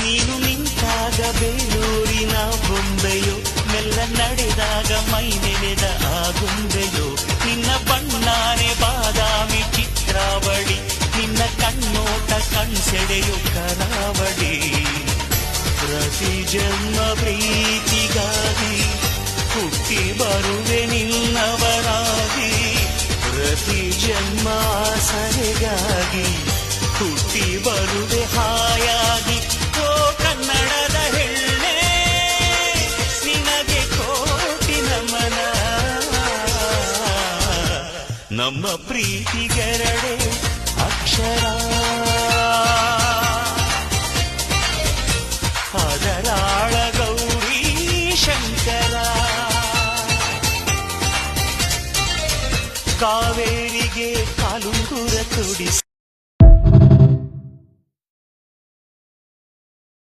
ನೀನು ನಿಂತಾಗ ಬೇಲೂರಿನ ಬೊಂಬೆಯೋ, ಮೆಲ್ಲ ನಡೆದಾಗ ಮೈ ನೆನೆದ ಆ ಗೊಂಬೆಯೋ. ನಿನ್ನ ಬಣ್ಣಾನೆ ಬಾದಾಮಿ ಚಿತ್ರಾವಳಿ, ನಿನ್ನ ಕಣ್ಣೋಟ ಕಣ್ಸೆಡೆಯೋ ಕರಾವಳಿ. ಪ್ರತಿ ಜನ್ಮ ಪ್ರೀತಿಗಾಗಿ ಹುಟ್ಟಿ ಬರುವೆ ನಿನ್ನವರಾಗಿ, ಪ್ರತಿ ಜನ್ಮ ಆಸರೆಗಾಗಿ ಹುಟ್ಟಿ ಬರುವೆ ಹಾಯಾಗಿ. ಓ ಕನ್ನಡದ ಹೆಣ್ಣೆ ನಿನಗೆ ಕೋಟಿ ನಮನ, ನಮ್ಮ ಪ್ರೀತಿಗೆರಡೆ ಅಕ್ಷರ, ಅದರಾಳ ಗೌರಿ ಶಂಕರ. ಕಾವೇರಿಗೆ ಕಾಲುಂಗುರ ತೊಡಿಸಿ